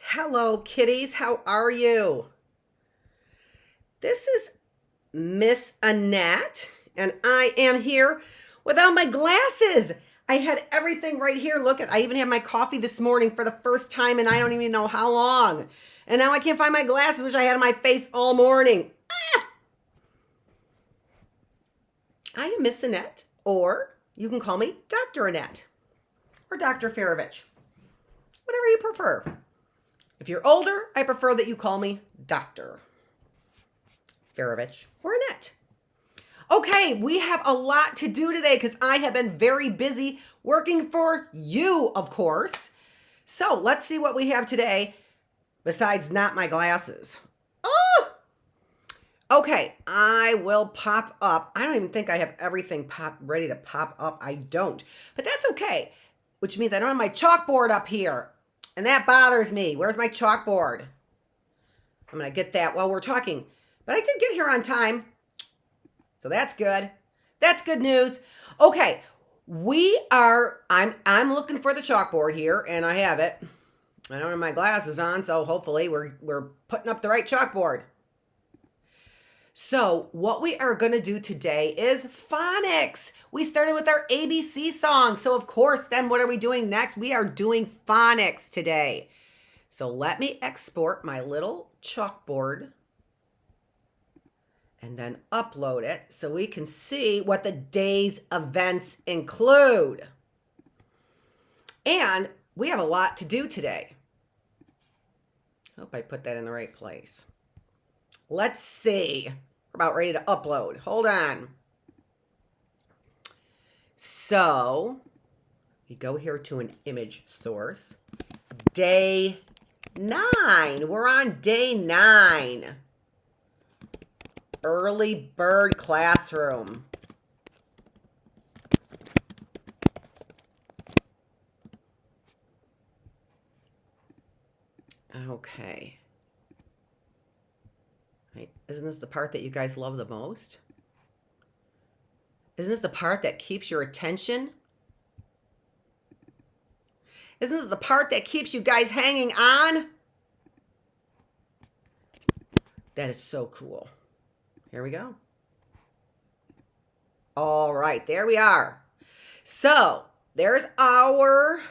Hello, kitties. How are you? This is Miss Annette, and I am here without my glasses. I had everything right here. Look at, I even had my coffee this morning for the first time, and I don't even know how long. And now I can't find my glasses, which I had on my face all morning. I am Miss Annette, or you can call me Dr. Annette, or Dr. Feravich, whatever you prefer. If you're older, I prefer that you call me Dr. Feravich or Annette. Okay, we have a lot to do today because I have been very busy working for you, of course. So let's see what we have today besides not my glasses. Oh! Okay, I will pop up. I don't even think I have everything ready to pop up. I don't, but that's okay, which means I don't have my chalkboard up here. And that bothers me. Where's my chalkboard? I'm going to get that while we're talking. But I did get here on time. So that's good. That's good news. Okay. I'm looking for the chalkboard here, and I have it. I don't have my glasses on, so hopefully we're putting up the right chalkboard. So what we are going to do today is phonics. We started with our ABC song. So of course, then what are we doing next? We are doing phonics today. So let me export my little chalkboard and then upload it so we can see what the day's events include. And we have a lot to do today. Hope I put that in the right place. Let's see. We're about ready to upload. Hold on. So we go here to an image source. Day 9. We're on day 9. Early Bird Classroom. Okay. Isn't this the part that you guys love the most? Isn't this the part that keeps your attention? Isn't this the part that keeps you guys hanging on? That is so cool. Here we go. All right, there we are. So there's our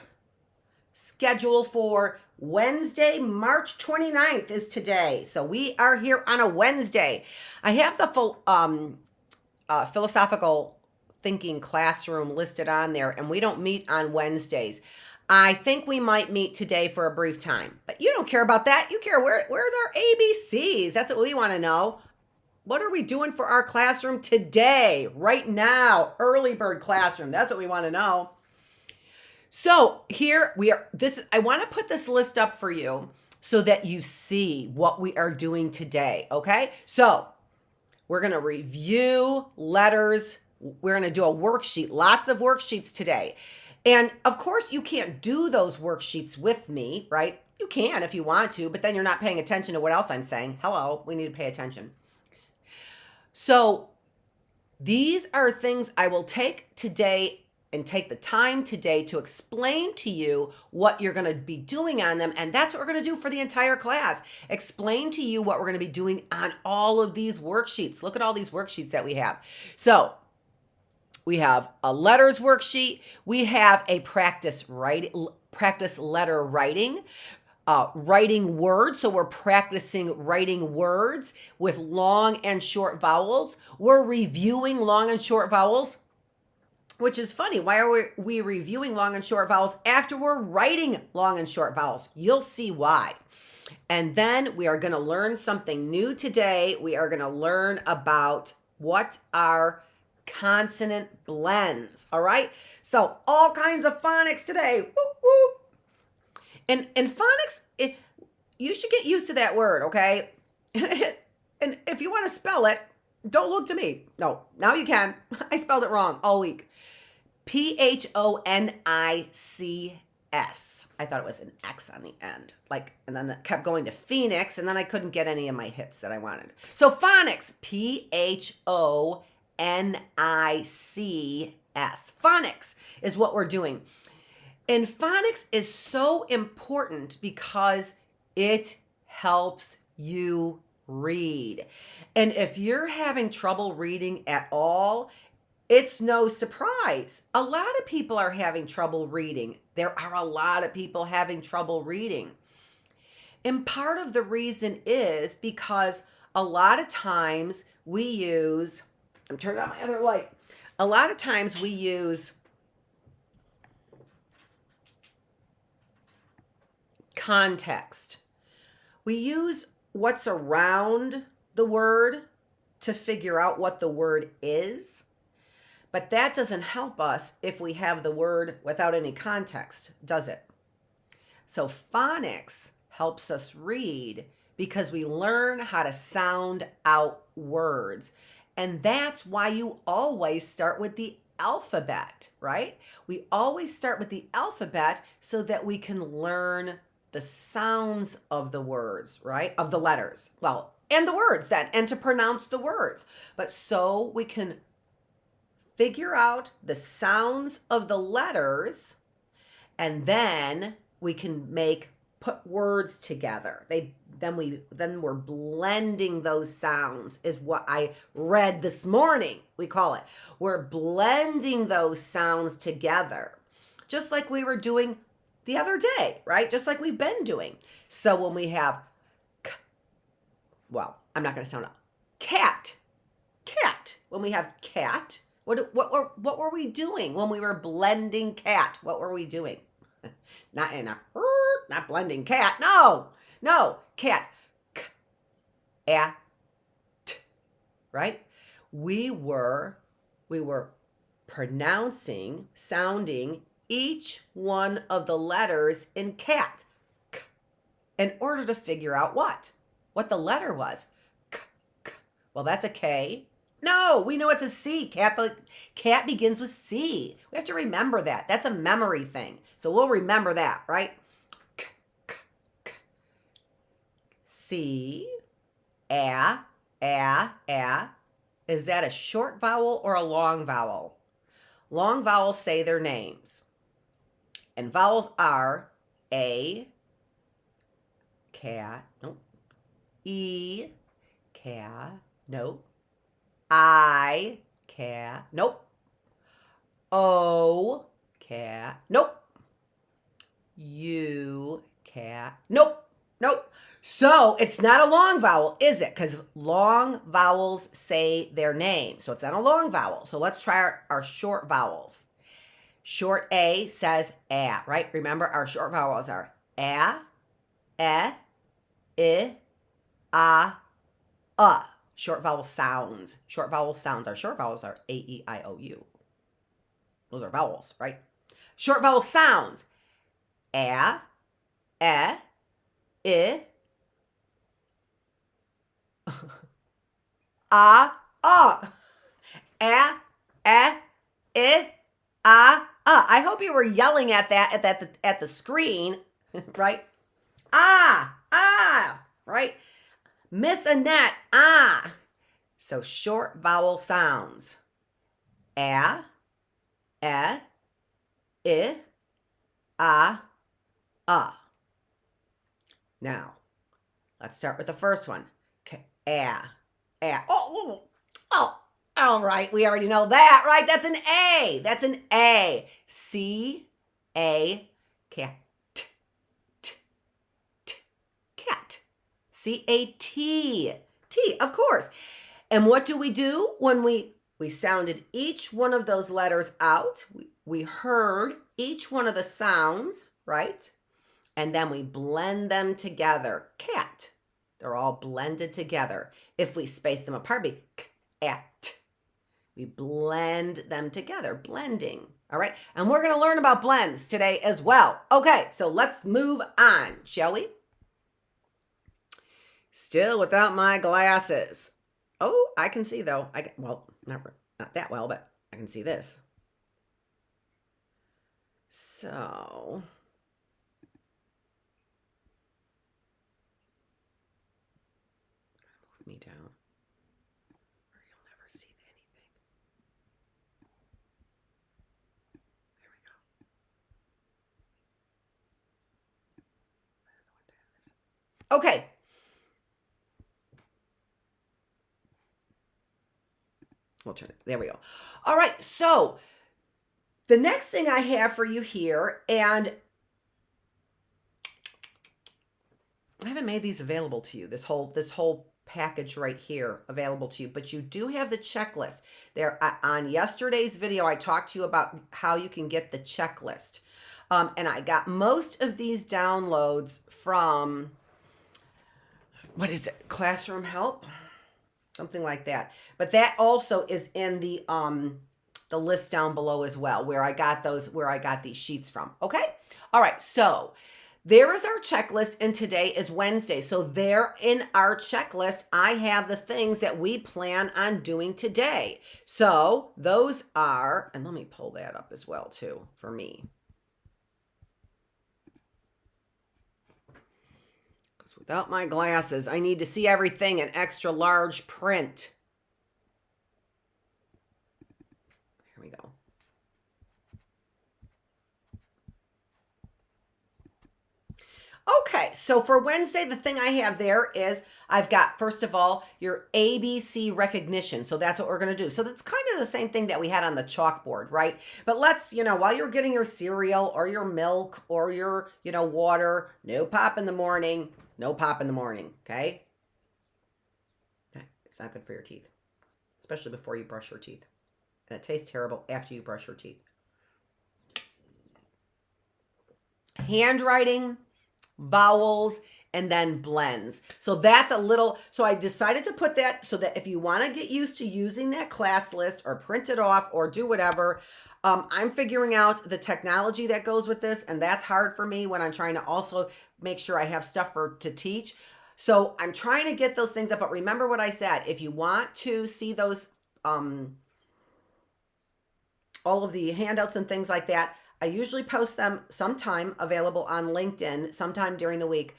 schedule for Wednesday, March 29th is today. So we are here on a Wednesday. I have the philosophical thinking classroom listed on there, and we don't meet on Wednesdays. I think we might meet today for a brief time, but you don't care about that. You care where's our ABCs? That's what we want to know. What are we doing for our classroom today, right now? Early bird classroom. That's what we want to know. So here we are. I want to put this list up for you so that you see what we are doing today. Okay. So we're going to review letters. We're going to do a worksheet, lots of worksheets today. And of course, you can't do those worksheets with me, right? You can if you want to, but then you're not paying attention to what else I'm saying. Hello, we need to pay attention. So these are things I will take today and take the time today to explain to you what you're going to be doing on them. And that's what we're going to do for the entire class. Explain to you what we're going to be doing on all of these worksheets. Look at all these worksheets that we have. So we have a letters worksheet. We have a practice letter writing. Writing words. So we're practicing writing words with long and short vowels. We're reviewing long and short vowels, which is funny. Why are we reviewing long and short vowels after we're writing long and short vowels? You'll see why. And then we are going to learn something new today. We are going to learn about what are consonant blends. All right. So all kinds of phonics today. Whoop, whoop. And phonics, you should get used to that word, okay? And if you want to spell it, don't look to me. No, now you can. I spelled it wrong all week. Phonics. I thought it was an X on the end. And then it kept going to Phoenix, and then I couldn't get any of my hits that I wanted. So phonics, Phonics. Phonics is what we're doing. And phonics is so important because it helps you read. And if you're having trouble reading at all, it's no surprise. A lot of people are having trouble reading. There are a lot of people having trouble reading. And part of the reason is because a lot of times we use, I'm turning on my other light. A lot of times we use context. We use what's around the word to figure out what the word is, but that doesn't help us if we have the word without any context, does it? So phonics helps us read because we learn how to sound out words. And that's why you always start with the alphabet, right? We always start with the alphabet so that we can learn the sounds of the words, right? Of the letters. Well, and the words then, and to pronounce the words. But so we can figure out the sounds of the letters, and then we can put words together. Then we're blending those sounds is what I read this morning. We call it. We're blending those sounds together, just like we were doing the other day, right? Just like we've been doing. So when we have, I'm not going to sound out. Cat. When we have cat, what were we doing when we were blending cat? What were we doing? Not blending cat. No, cat. Cat. Right? We were pronouncing, sounding each one of the letters in cat in order to figure out what the letter was. Well, that's a K. No, we know it's a C. Cat begins with C. We have to remember that. That's a memory thing. So we'll remember that, right? C, a. Is that a short vowel or a long vowel? Long vowels say their names. And vowels are A, cat, nope. E, cat, nope. I, cat, nope. O, cat, nope. U, cat, nope. Nope. So it's not a long vowel, is it? Because long vowels say their name. So it's not a long vowel. So let's try our short vowels. Short A says A, right? Remember, our short vowels are A, I, Short vowel sounds. Short vowel sounds. Our short vowels are A, E, I, O, U. Those are vowels, right? Short vowel sounds. A, I, A, A. A, I, I hope you were yelling at that at the screen, right? Right? Miss Annette, So short vowel sounds. A, I, Now, let's start with the first one. All right. We already know that, right? That's an A. That's an A. C-A, cat. Cat. C-A-T. T, of course. And what do when we sounded each one of those letters out? We heard each one of the sounds, right? And then we blend them together. Cat. They're all blended together. If we space them apart, be cat. We blend them together, blending. All right. And we're going to learn about blends today as well. Okay. So let's move on, shall we? Still without my glasses. Oh, I can see though. Well, not that well, but I can see this. So move me down, or you'll never see anything. There we go. I don't know what that is. Okay. We'll turn it. There we go. All right. So the next thing I have for you here, and I haven't made these available to you, this whole package right here available to you, but you do have the checklist. There on yesterday's video, I talked to you about how you can get the checklist. And I got most of these downloads from, what is it? Classroom Help? Something like that. But that also is in the list down below as well, where I got these sheets from. Okay? All right. So there is our checklist, and today is Wednesday. So there in our checklist, I have the things that we plan on doing today. So those are, and let me pull that up as well too for me. Because without my glasses, I need to see everything in extra large print. Here we go. Okay, so for Wednesday, the thing I have there is I've got, first of all, your ABC recognition. So that's what we're going to do. So that's kind of the same thing that we had on the chalkboard, right? But let's, while you're getting your cereal or your milk or your, water, no pop in the morning, okay? It's not good for your teeth, especially before you brush your teeth. And it tastes terrible after you brush your teeth. Handwriting, vowels, and then blends. So that's so I decided to put that so that if you want to get used to using that class list or print it off or do whatever, I'm figuring out the technology that goes with this, and that's hard for me when I'm trying to also make sure I have stuff to teach. So I'm trying to get those things up, but remember what I said. If you want to see those, all of the handouts and things like that, I usually post them sometime available on LinkedIn, sometime during the week.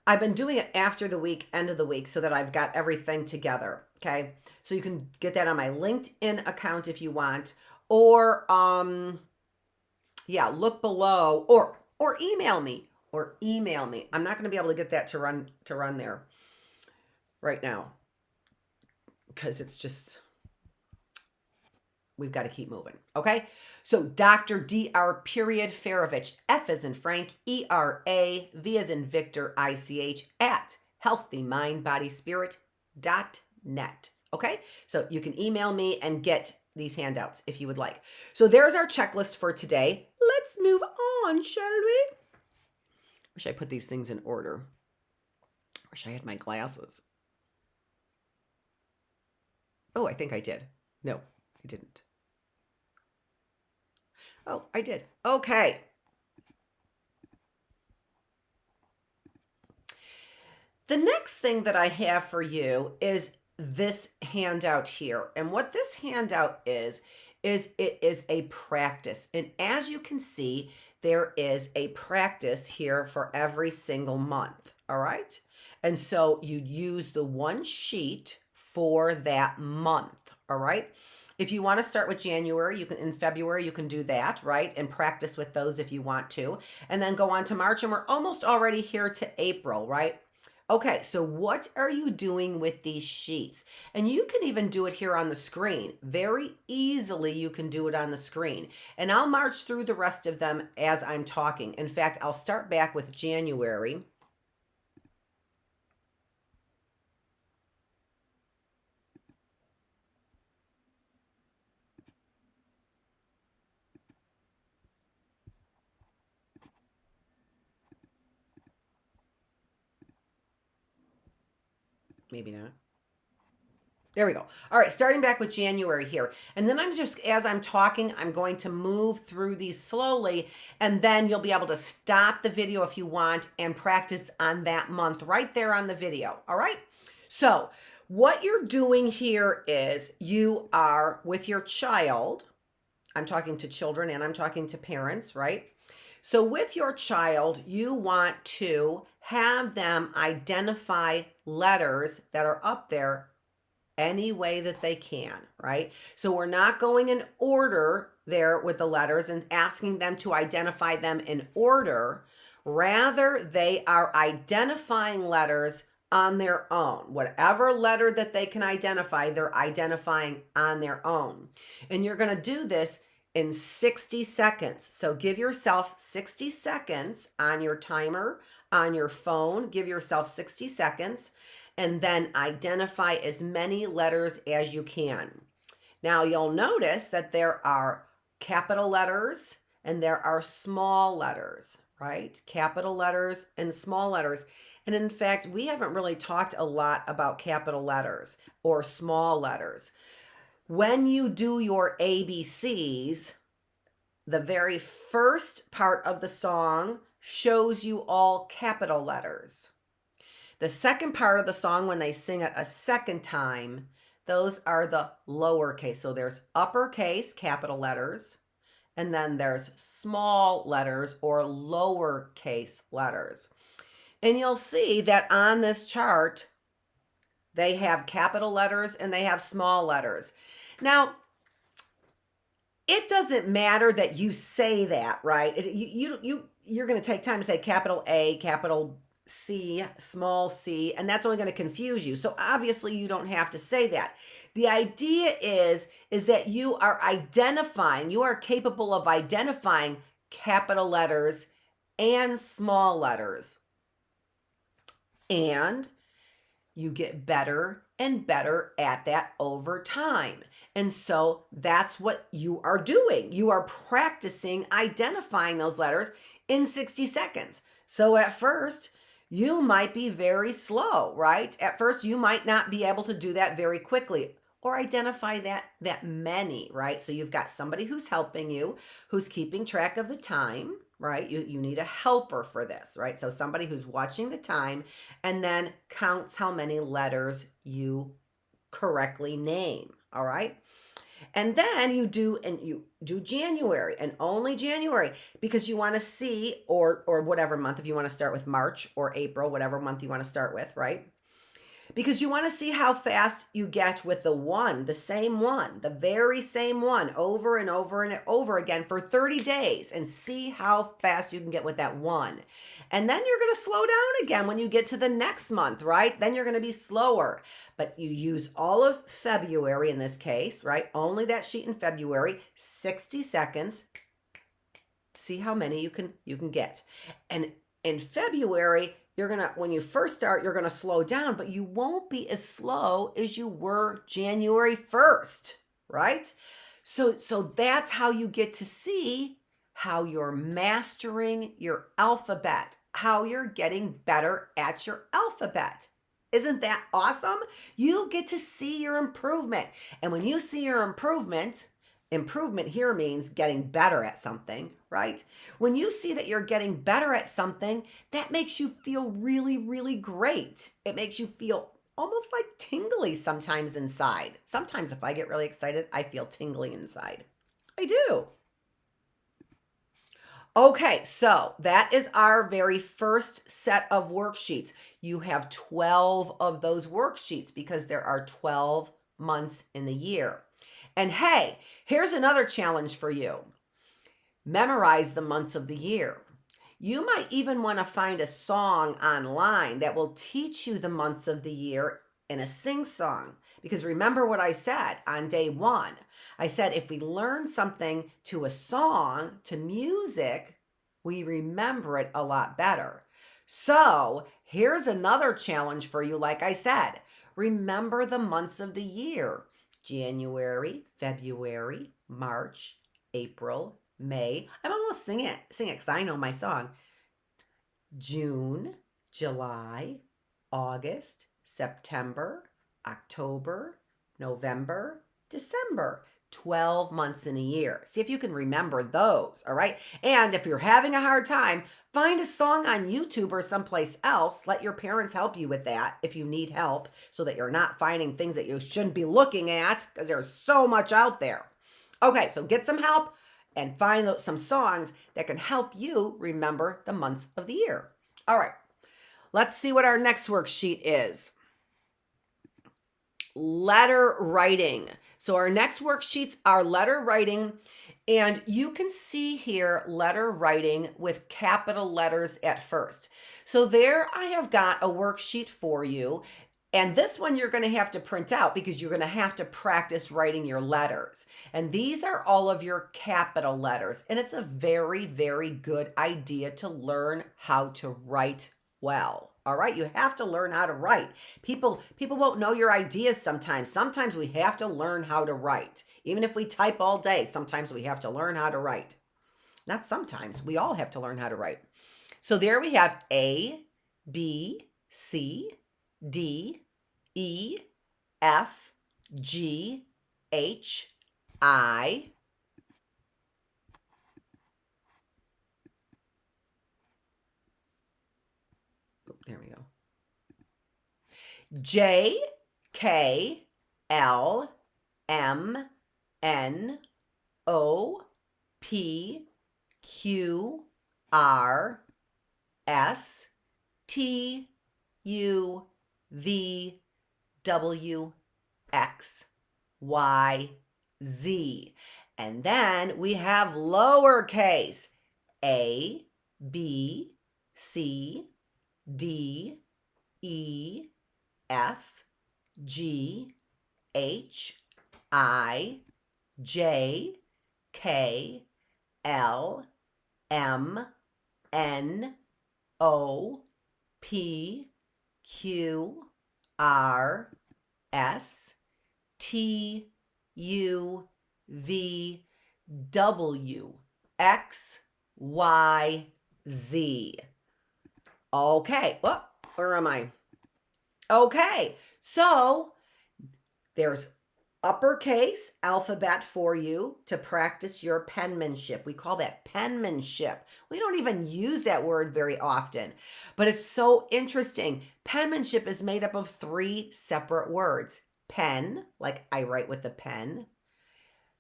I've been doing it after the week, end of the week, so that I've got everything together, okay? So you can get that on my LinkedIn account if you want, or, look below, or email me, I'm not going to be able to get that to run there right now because it's just we've got to keep moving. Okay. So Dr. Dr. Feravich, F as in Frank, ERA, V as in Victor, ICH at healthymindbodyspirit.net. Okay. So you can email me and get these handouts if you would like. So there's our checklist for today. Let's move on, shall we? Wish I put these things in order. Wish I had my glasses. Oh, I think I did. No, I didn't. Oh, I did. Okay. The next thing that I have for you is this handout here. And what this handout is it is a practice. And as you can see, there is a practice here for every single month. All right. And so you use the one sheet for that month. All right. If you want to start with January, you can, in February, you can do that, right? And practice with those if you want to. And then go on to March, and we're almost already here to April, right? Okay, so what are you doing with these sheets? And you can even do it here on the screen. Very easily, you can do it on the screen. And I'll march through the rest of them as I'm talking. In fact, I'll start back with January. Maybe not. There we go. All right, starting back with January here. And then I'm just, as I'm talking, I'm going to move through these slowly, and then you'll be able to stop the video if you want and practice on that month right there on the video. All right? So what you're doing here is you are with your child. I'm talking to children and I'm talking to parents, right? So with your child, you want to have them identify letters that are up there any way that they can, right? So we're not going in order there with the letters and asking them to identify them in order. Rather, they are identifying letters on their own. Whatever letter that they can identify, they're identifying on their own. And you're going to do this in 60 seconds. So give yourself 60 seconds on your timer, on your phone. Give yourself 60 seconds and then identify as many letters as you can. Now you'll notice that there are capital letters and there are small letters, right? Capital letters and small letters. And in fact, we haven't really talked a lot about capital letters or small letters. When you do your ABCs, the very first part of the song shows you all capital letters. The second part of the song, when they sing it a second time, those are the lowercase. So there's uppercase capital letters, and then there's small letters or lowercase letters. And you'll see that on this chart, they have capital letters and they have small letters. Now, it doesn't matter that you say that, right? You're going to take time to say capital A, capital C, small c, and that's only going to confuse you. So obviously you don't have to say that. The idea is that you are identifying, you are capable of identifying capital letters and small letters. And you get better and better at that over time. And so that's what you are doing. You are practicing identifying those letters in 60 seconds. So at first, you might be very slow, right? At first, you might not be able to do that very quickly or identify that many, right? So you've got somebody who's helping you, who's keeping track of the time, right? You need a helper for this, right? So somebody who's watching the time and then counts how many letters you correctly name, all right? And then you do January and only January because you want to see, or whatever month, if you want to start with March or April, whatever month you want to start with, right? because you want to see how fast you get with the one, the same one, the very same one over and over and over again for 30 days and see how fast you can get with that one. And then you're going to slow down again when you get to the next month, right? Then you're going to be slower. But you use all of February in this case, right? Only that sheet in February, 60 seconds. See how many you can get. And in February, when you first start, you're gonna slow down, but you won't be as slow as you were January 1st, right? So that's how you get to see how you're mastering your alphabet, how you're getting better at your alphabet. Isn't that awesome? You'll get to see your improvement. And when you see your improvement here means getting better at something, right? When you see that you're getting better at something, that makes you feel really, really great. It makes you feel almost like tingly sometimes inside. Sometimes if I get really excited, I feel tingly inside. I do. Okay, so that is our very first set of worksheets. You have 12 of those worksheets because there are 12 months in the year. And hey, here's another challenge for you. Memorize the months of the year. You might even want to find a song online that will teach you the months of the year in a sing-song. Because remember what I said on day one. I said if we learn something to a song, to music, we remember it a lot better. So here's another challenge for you. Like I said, remember the months of the year. January, February, March, April, May. I'm almost sing it because I know my song. June, July, August, September, October, November, December. 12 months in a year. See if you can remember those, all right? And if you're having a hard time, find a song on YouTube or someplace else. Let your parents help you with that if you need help so that you're not finding things that you shouldn't be looking at because there's so much out there. Okay, so get some help and find some songs that can help you remember the months of the year. All right, let's see what our next worksheet is. Letter writing. So our next worksheets are letter writing, and you can see here letter writing with capital letters at first. So there I have got a worksheet for you, and this one you're going to have to print out because you're going to have to practice writing your letters. And these are all of your capital letters, and it's a very, very good idea to learn how to write well. All right, you have to learn how to write. People won't know your ideas sometimes. Sometimes we have to learn how to write. Even if we type all day, sometimes we have to learn how to write. Not sometimes, we all have to learn how to write. So there we have A, B, C, D, E, F, G, H, I, there we go. J, K, L, M, N, O, P, Q, R, S, T, U, V, W, X, Y, Z. And then we have lowercase A, B, C, D, E, F, G, H, I, J, K, L, M, N, O, P, Q, R, S, T, U, V, W, X, Y, Z. Okay, well, where am I? Okay, so there's uppercase alphabet for you to practice your penmanship. We call that penmanship. We don't even use that word very often, but it's so interesting. Penmanship is made up of 3 separate words. Pen, like I write with a pen.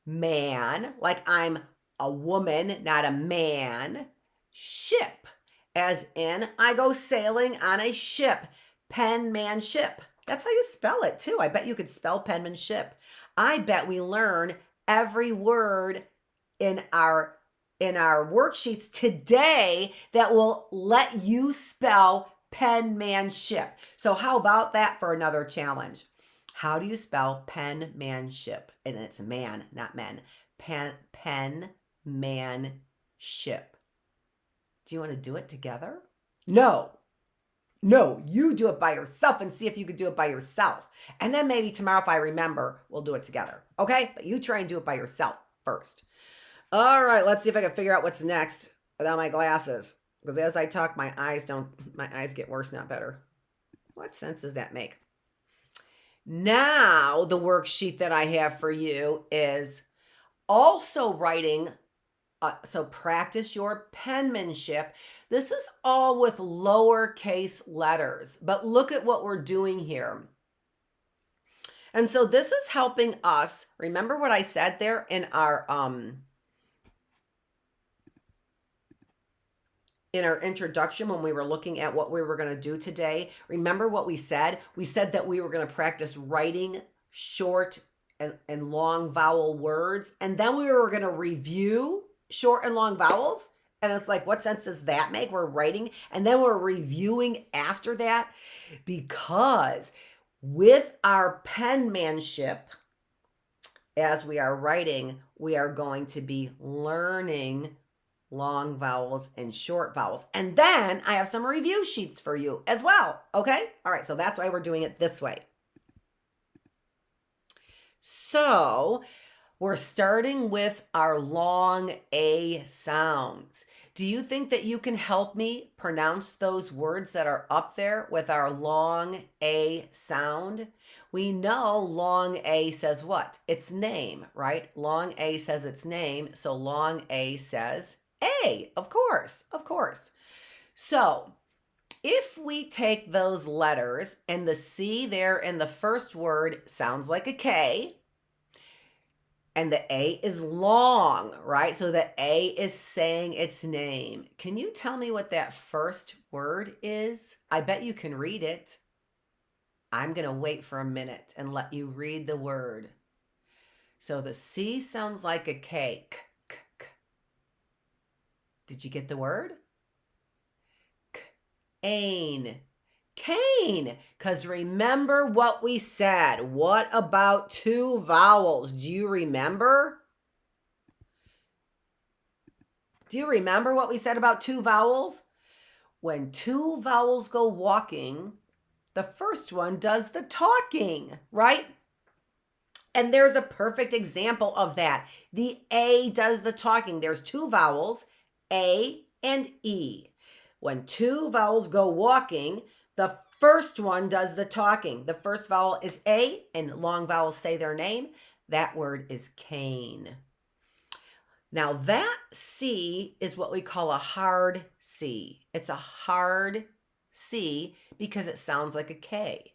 Man, like I'm a woman, not a man. Ship, as in I go sailing on a ship. Penmanship. That's how you spell it too. I bet you could spell penmanship. I bet we learn every word in our worksheets today that will let you spell penmanship. So how about that for another challenge? How do you spell penmanship? And it's man, not men. Penmanship. Do you want to do it together? No. No, you do it by yourself and see if you could do it by yourself. And then maybe tomorrow, if I remember, we'll do it together. Okay? But you try and do it by yourself first. All right, let's see if I can figure out what's next without my glasses. Because as I talk, my eyes get worse, not better. What sense does that make? Now, the worksheet that I have for you is also writing. So practice your penmanship. This is all with lowercase letters, but look at what we're doing here. And so this is helping us. Remember what I said there in our introduction when we were looking at what we were going to do today? Remember what we said? We said that we were going to practice writing short and long vowel words, and then we were going to review short and long vowels. And it's like, what sense does that make? We're writing and then we're reviewing after that, because with our penmanship, as we are writing, we are going to be learning long vowels and short vowels. And then I have some review sheets for you as well. Okay? All right. So that's why we're doing it this way. So we're starting with our long A sounds. Do you think that you can help me pronounce those words that are up there with our long A sound? We know long A says what? Its name, right? Long A says its name, so long A says A, of course, of course. So if we take those letters and the C there in the first word sounds like a K, and the A is long, right? So the A is saying its name. Can you tell me what that first word is? I bet you can read it. I'm going to wait for a minute and let you read the word. So the C sounds like a K. K, k, k. Did you get the word? Cane. Cane. Because remember what we said. What about two vowels? Do you remember? Do you remember what we said about two vowels? When two vowels go walking, the first one does the talking, right? And there's a perfect example of that. The A does the talking. There's two vowels, A and E. When two vowels go walking, the first one does the talking. The first vowel is A, and long vowels say their name. That word is cane. Now that C is what we call a hard C. It's a hard C because it sounds like a K.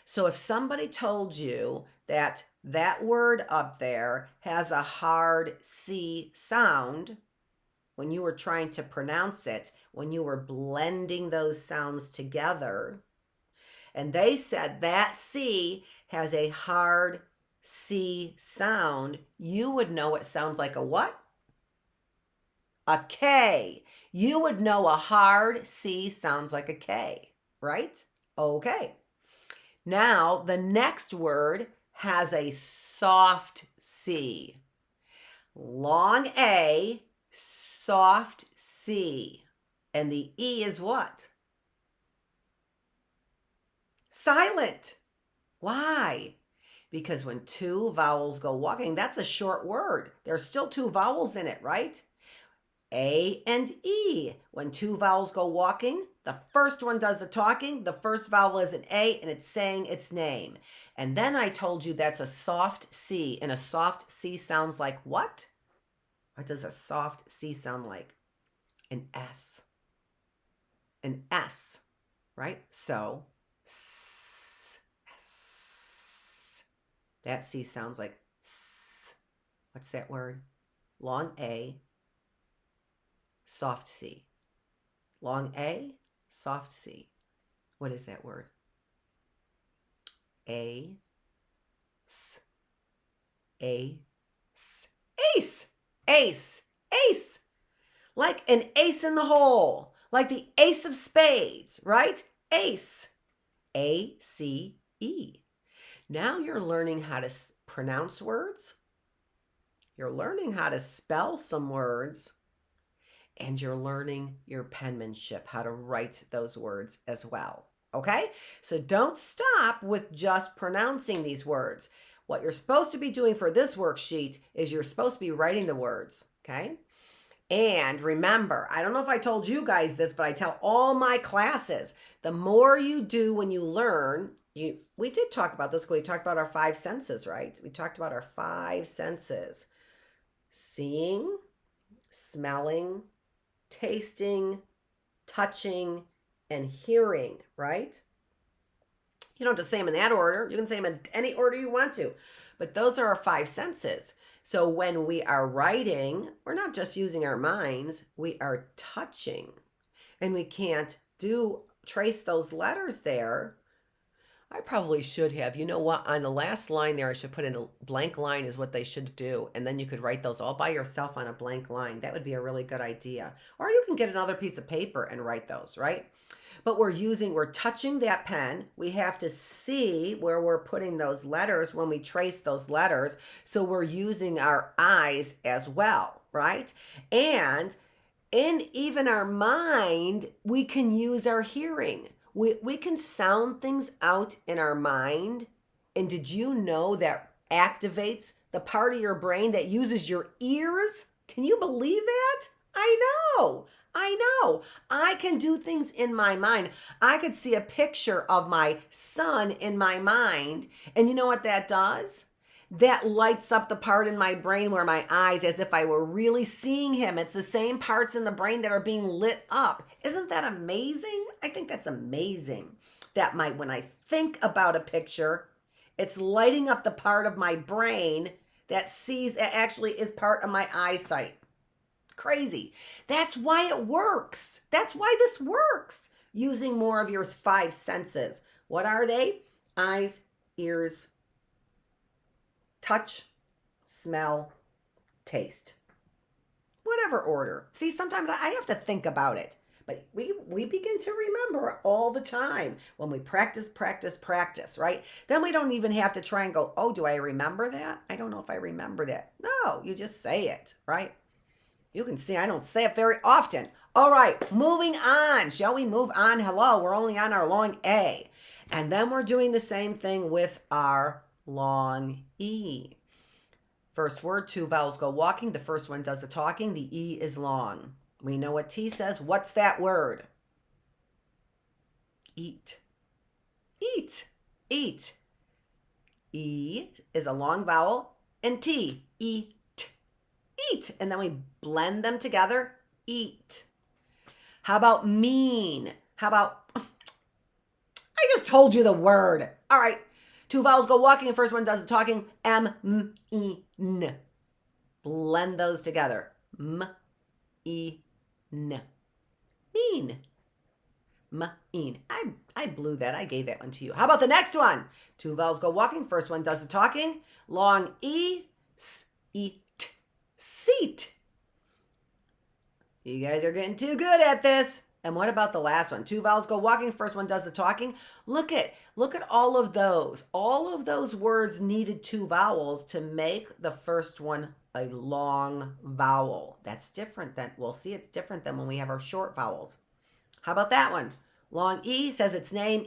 So if somebody told you that that word up there has a hard C sound, when you were trying to pronounce it, when you were blending those sounds together, and they said that C has a hard C sound, you would know it sounds like a what? A K. You would know a hard C sounds like a K, right? Okay. Now, the next word has a soft C. Long A, soft C. And the E is what? Silent. Why? Because when two vowels go walking, that's a short word. There's still two vowels in it, right? A and E. When two vowels go walking, the first one does the talking. The first vowel is an A and it's saying its name. And then I told you that's a soft C. And a soft C sounds like what? What does a soft C sound like? An S. An S, right? So, S. That C sounds like S. What's that word? Long A, soft C. Long A, soft C. What is that word? A, S, A, S, ace, ace, ace. Like an ace in the hole, like the ace of spades, right? Ace, A-C-E. Now you're learning how to pronounce words. You're learning how to spell some words. And you're learning your penmanship, how to write those words as well. Okay? So don't stop with just pronouncing these words. What you're supposed to be doing for this worksheet is you're supposed to be writing the words. Okay? And remember, I don't know if I told you guys this, but I tell all my classes, the more you do when you learn, we did talk about this. We talked about our 5 senses, right? We talked about our 5 senses. Seeing, smelling, tasting, touching, and hearing, right? You don't have to say them in that order. You can say them in any order you want to. But those are our 5 senses. So when we are writing, we're not just using our minds, we are touching. And we can't trace those letters there. I probably should have. You know what? On the last line there, I should put in a blank line is what they should do. And then you could write those all by yourself on a blank line. That would be a really good idea. Or you can get another piece of paper and write those, right? But we're touching that pen. We have to see where we're putting those letters when we trace those letters. So we're using our eyes as well, right? And in even our mind, we can use our hearing. We can sound things out in our mind. And did you know that activates the part of your brain that uses your ears? Can you believe that? I know. I can do things in my mind. I could see a picture of my son in my mind. And you know what that does? That lights up the part in my brain where my eyes, as if I were really seeing him. It's the same parts in the brain that are being lit up. Isn't that amazing? I think that's amazing. When I think about a picture, it's lighting up the part of my brain that actually is part of my eyesight. Crazy. That's why it works. That's why this works. Using more of your 5 senses. What are they? Eyes, ears, touch, smell, taste. Whatever order. See, sometimes I have to think about it. But we begin to remember all the time when we practice, right? Then we don't even have to try and go, oh, do I remember that? I don't know if I remember that. No, you just say it, right? You can see I don't say it very often. All right, moving on. Shall we move on? Hello, we're only on our long A. And then we're doing the same thing with our long E. First word, 2 vowels go walking. The first one does the talking. The E is long. We know what T says. What's that word? Eat. Eat. Eat. E is a long vowel. And T, eat. Eat. And then we blend them together. Eat. How about mean? How about, I just told you the word. All right. 2 vowels go walking. The first one does the talking. M-E-N. Blend those together. M-E-N. Mean. Mean. I blew that. I gave that one to you. How about the next one? 2 vowels go walking. First one does the talking. Long E. S-E-T. Seat. You guys are getting too good at this. And what about the last one? 2 vowels go walking. First one does the talking. Look at all of those. All of those words needed 2 vowels to make the first one a long vowel. That's different than, we'll see it's different than when we have our short vowels. How about that one? Long E says its name.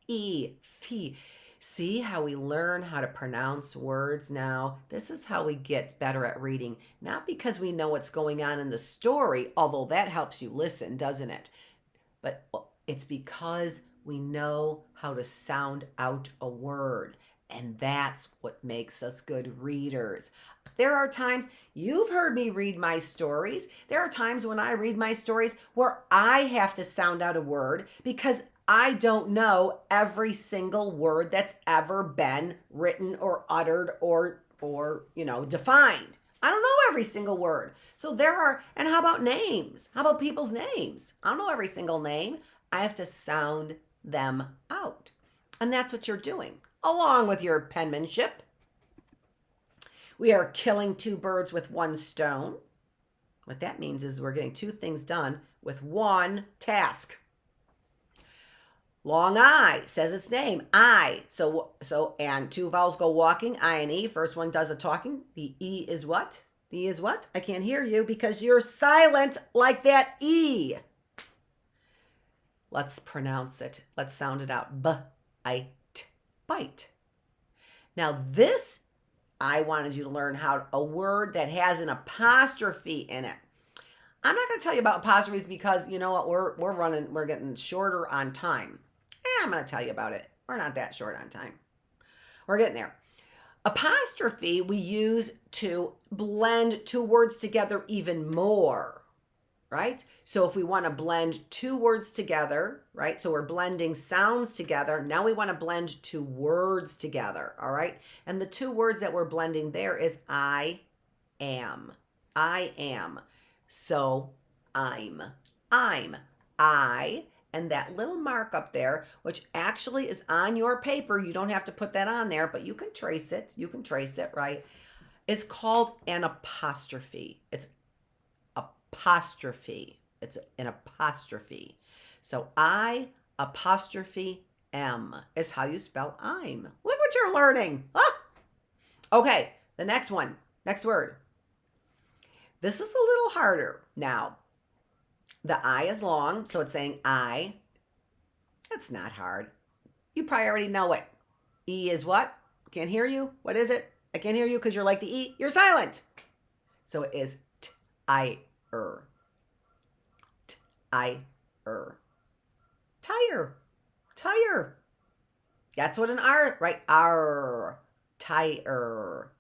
Fee. See how we learn how to pronounce words now? This is how we get better at reading. Not because we know what's going on in the story, although that helps you listen, doesn't it? But it's because we know how to sound out a word. And that's what makes us good readers. There are times, you've heard me read my stories. There are times when I read my stories where I have to sound out a word because I don't know every single word that's ever been written or uttered or defined. I don't know every single word. So and how about names? How about people's names? I don't know every single name. I have to sound them out. And that's what you're doing, along with your penmanship. We are killing two birds with one stone. What that means is we're getting two things done with one task. Long I says its name, I. And two vowels go walking, I and E. First one does a talking. The E is what? The E is what? I can't hear you because you're silent like that E. Let's pronounce it. Let's sound it out. B-I-T, bite. Now this, I wanted you to learn how a word that has an apostrophe in it. I'm not going to tell you about apostrophes because you know what? We're getting shorter on time. I'm going to tell you about it. We're not that short on time. We're getting there. Apostrophe we use to blend two words together even more, right? So if we want to blend two words together, right? So we're blending sounds together. Now we want to blend two words together, all right? And the two words that we're blending there is I am. I am. So I'm. I, and that little mark up there, which actually is on your paper, you don't have to put that on there, but you can trace it. You can trace it, right? It's called an apostrophe. It's apostrophe. It's an apostrophe. So I apostrophe M is how you spell I'm. Look what you're learning. Ah! Okay, the next one. Next word. This is a little harder. Now, the I is long, so it's saying I. That's not hard. You probably already know it. E is what? Can't hear you. What is it? I can't hear you because you're like the E. You're silent. So it is T-I-R. T-I-R. Tire. Tire. That's what an R, right? R. Tire.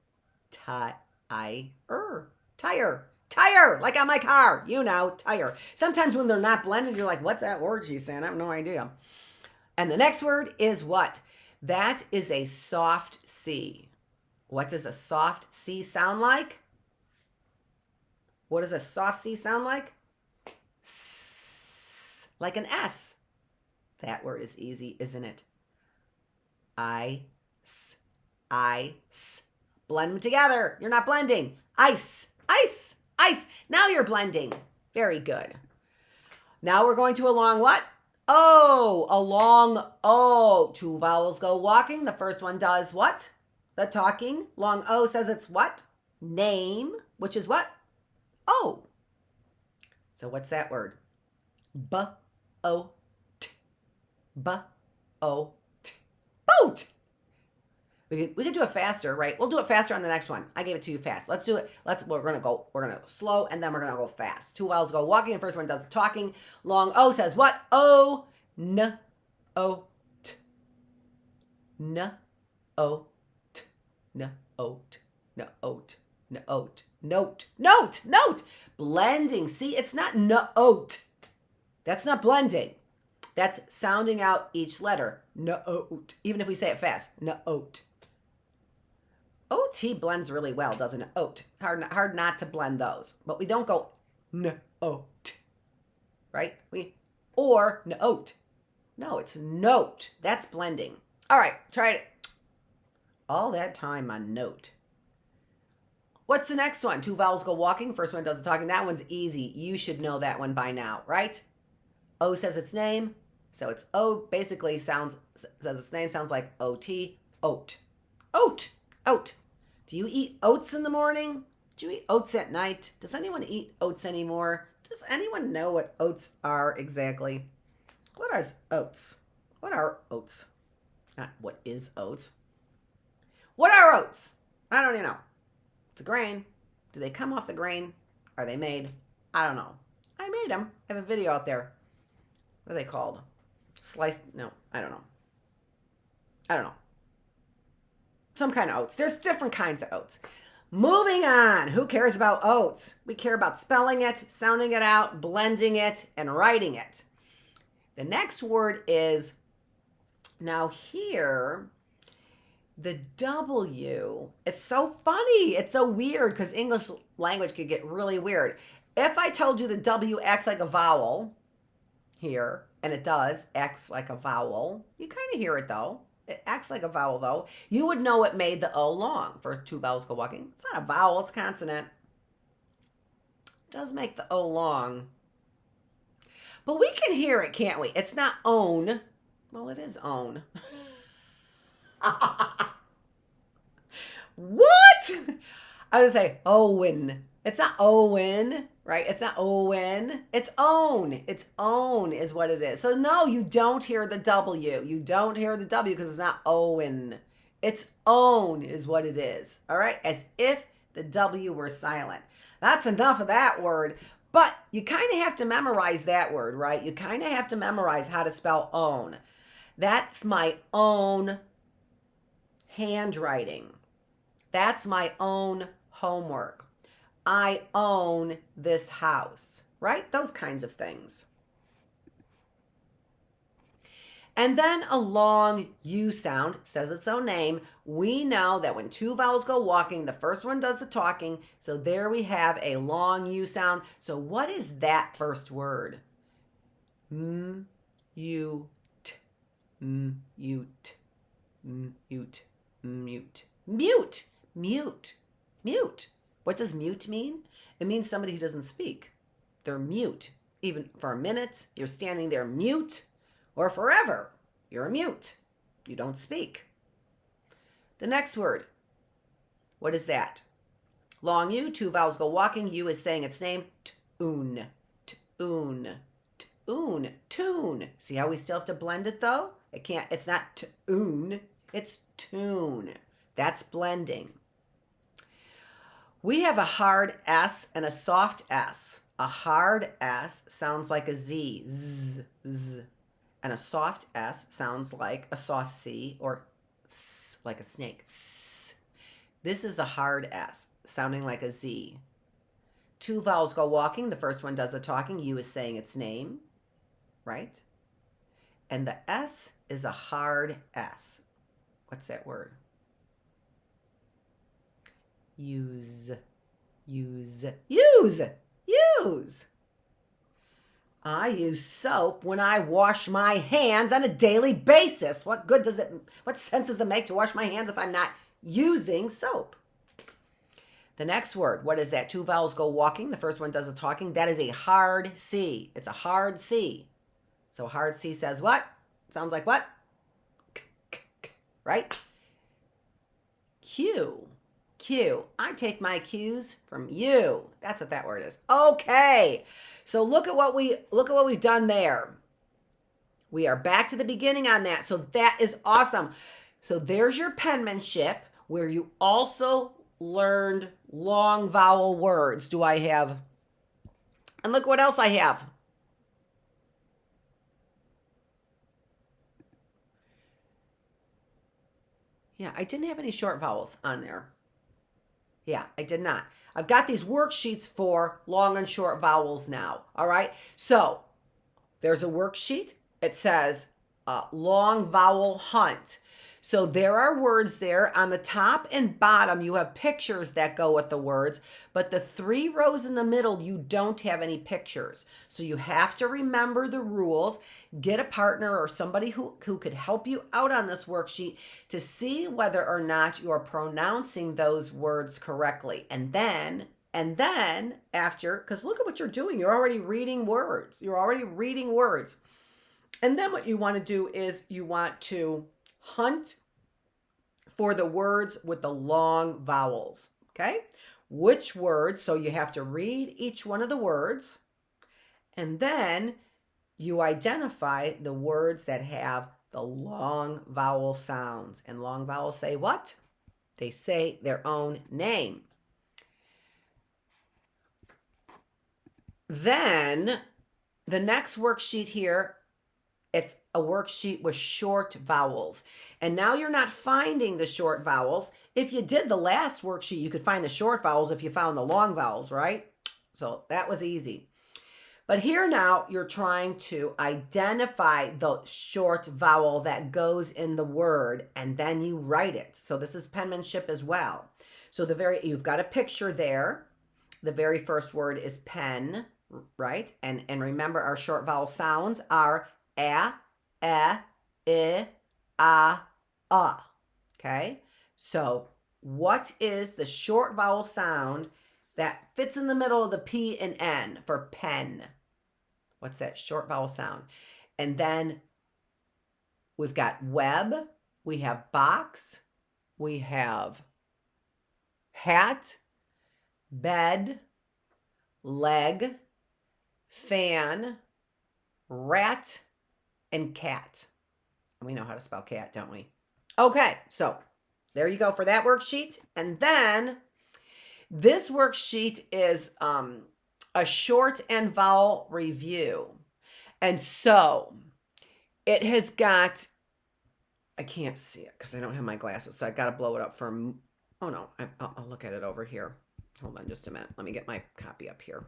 Tire. Tire. Tire, like on my car, you know, tire. Sometimes when they're not blended, you're like, what's that word she's saying? I have no idea. And the next word is what? That is a soft C. What does a soft C sound like? What does a soft C sound like? S, like an S. That word is easy, isn't it? Ice. Blend them together. You're not blending. Ice. Ice. Now you're blending. Very good. Now we're going to a long what? O. A long O. Two vowels go walking. The first one does what? The talking. Long O says it's what? Name, which is what? O. So what's that word? B-O-T. B-O-T. Boat. We could do it faster, right? We'll do it faster on the next one. I gave it to you fast. Let's do it. We're gonna go slow and then we're gonna go fast. Two vowels go walking. The first one does talking. Long O says what? O, N, O, T. N, O, T. N, O, T. N, O, T. N, O, T. Note. Blending. See, it's not note. That's not blending. That's sounding out each letter. Note. Even if we say it fast. Note. OT blends really well, doesn't it? Oat. Hard not to blend those. But we don't go note, right? Or note. No, it's note. That's blending. All right, try it. All that time on note. What's the next one? Two vowels go walking. First one does the talking. That one's easy. You should know that one by now, right? O says its name. So it's O basically says its name sounds like OT. Oat. Do you eat oats in the morning? Do you eat oats at night? Does anyone eat oats anymore? Does anyone know what oats are exactly? What are oats? What are oats? Not what is oats. What are oats? I don't even know. It's a grain. Do they come off the grain? Are they made? I don't know. I made them. I have a video out there. What are they called? Sliced? No, I don't know. Some kind of oats. There's different kinds of oats. Moving on. Who cares about oats? We care about spelling it, sounding it out, blending it, and writing it. The next word is, now here, the W. It's so funny. It's so weird because English language could get really weird. If I told you the W acts like a vowel here, and it does, acts like a vowel, you kind of hear it though. It acts like a vowel, though. You would know it made the O long. First two vowels go walking. It's not a vowel, it's consonant. It does make the O long. But we can hear it, can't we? It's not own. Well, it is own. What? I would say Owen. It's not Owen, right? It's not Owen. It's own. It's own is what it is. So no, you don't hear the W. You don't hear the W because it's not Owen. It's own is what it is. All right? As if the W were silent. That's enough of that word. But you kind of have to memorize that word, right? You kind of have to memorize how to spell own. That's my own handwriting. That's my own homework. I own this house, right? Those kinds of things. And then a long U sound says its own name. We know that when two vowels go walking, the first one does the talking. So there we have a long U sound. So what is that first word? Mute. Mute. Mute. Mute. Mute. Mute. Mute. What does mute mean? It means somebody who doesn't speak. They're mute. Even for a minute, you're standing there mute, or forever, you're mute. You don't speak. The next word, what is that? Long U, two vowels go walking. U is saying its name. Tune. Tune. Tune. Tune. See how we still have to blend it though? It's not tune, it's tune. That's blending. We have a hard S and a soft S. A hard S sounds like a Z, z, z. And a soft S sounds like a soft C or S, like a snake. S. This is a hard S, sounding like a Z. Two vowels go walking. The first one does the talking. U is saying its name, right? And the S is a hard S. What's that word? Use. Use. Use. Use. I use soap when I wash my hands on a daily basis. What sense does it make to wash my hands if I'm not using soap? The next word, what is that? Two vowels go walking. The first one does the talking. That is a hard C. It's a hard C. So hard C says what? Sounds like what? Right? Q. Q. I take my cues from you. That's what that word is. Okay. So look at what we've done there. We are back to the beginning on that. So that is awesome. So there's your penmanship where you also learned long vowel words. Do I have? And look what else I have. Yeah, I didn't have any short vowels on there. Yeah, I did not. I've got these worksheets for long and short vowels now. All right. So there's a worksheet. It says long vowel hunt. So there are words there on the top and bottom. You have pictures that go with the words, but the 3 rows in the middle, you don't have any pictures. So you have to remember the rules, get a partner or somebody who could help you out on this worksheet to see whether or not you're pronouncing those words correctly. And then after, because look at what you're doing. You're already reading words. And then what you want to do is you want to hunt for the words with the long vowels, okay? Which words, so you have to read each one of the words, and then you identify the words that have the long vowel sounds. And long vowels say what? They say their own name. Then the next worksheet here, it's a worksheet with short vowels. And now you're not finding the short vowels. If you did the last worksheet, you could find the short vowels if you found the long vowels, right? So that was easy. But here now, you're trying to identify the short vowel that goes in the word, and then you write it. So this is penmanship as well. So you've got a picture there. The very first word is pen, right? And remember, our short vowel sounds are a, I, Okay, so what is the short vowel sound that fits in the middle of the P and N for pen? What's that short vowel sound? And then we've got web, we have box, we have hat, bed, leg, fan, rat, and cat. And we know how to spell cat, don't we? Okay, so there you go for that worksheet. And then this worksheet is a short and vowel review. And so it has got, I can't see it because I don't have my glasses, so I got to blow it up for, oh no, I'll look at it over here. Hold on just a minute. Let me get my copy up here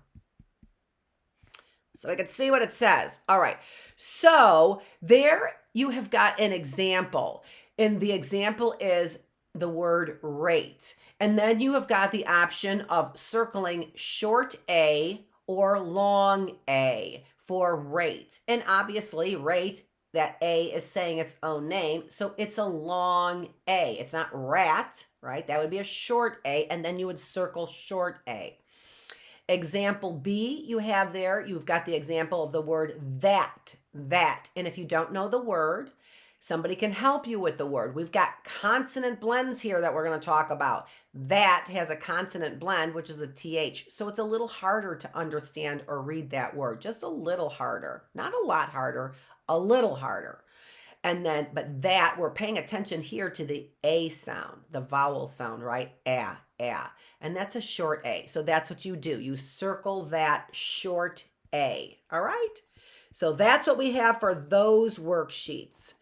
so I can see what it says. All right, so there you have got an example. And the example is the word rate. And then you have got the option of circling short A or long A for rate. And obviously rate, that A is saying its own name, so it's a long A. It's not rat, right? That would be a short A, and then you would circle short A. Example B, you have there, you've got the example of the word that. And if you don't know the word, somebody can help you with the word. We've got consonant blends here that we're going to talk about. That has a consonant blend, which is a TH. So it's a little harder to understand or read that word. Just a little harder. Not a lot harder, a little harder. And then, but that, we're paying attention here to the A sound, the vowel sound, right? A. And that's a short A. So that's what you do. You circle that short A. All right? So that's what we have for those worksheets.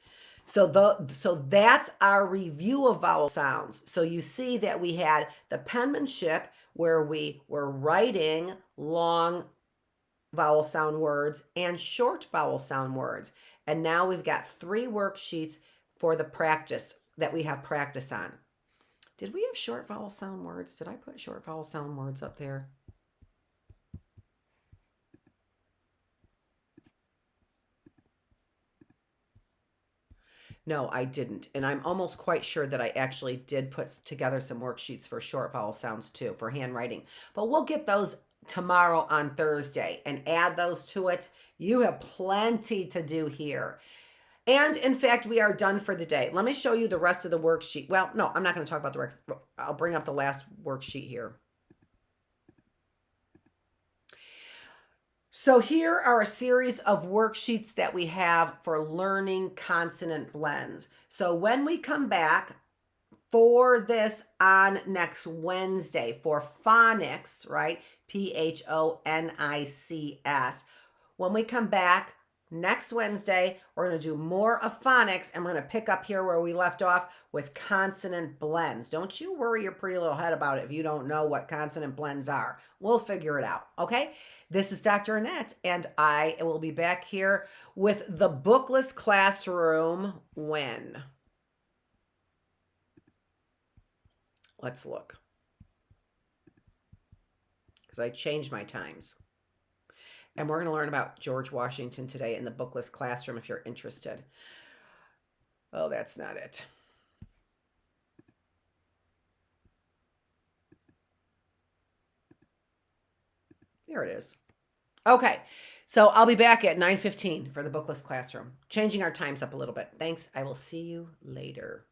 So that's our review of vowel sounds. So you see that we had the penmanship where we were writing long vowel sound words and short vowel sound words. And now we've got 3 worksheets for the practice that we have practice on. Did we have short vowel sound words? Did I put short vowel sound words up there? No, I didn't. And I'm almost quite sure that I actually did put together some worksheets for short vowel sounds too, for handwriting. But we'll get those tomorrow on Thursday and add those to it. You have plenty to do here. And in fact, we are done for the day. Let me show you the rest of the worksheet. Well, no, I'm not going to talk about the rest. I'll bring up the last worksheet here. So here are a series of worksheets that we have for learning consonant blends. So when we come back for this on next Wednesday for phonics, right? Phonics. When we come back next Wednesday, we're going to do more of phonics, and we're going to pick up here where we left off with consonant blends. Don't you worry your pretty little head about it if you don't know what consonant blends are. We'll figure it out, okay? This is Dr. Annette, and I will be back here with the Bookless classroom when? Let's look. Because I changed my times. And we're going to learn about George Washington today in the Bookless classroom if you're interested. Oh, that's not it. There it is. Okay, so I'll be back at 9:15 for the Bookless classroom, changing our times up a little bit. Thanks. I will see you later.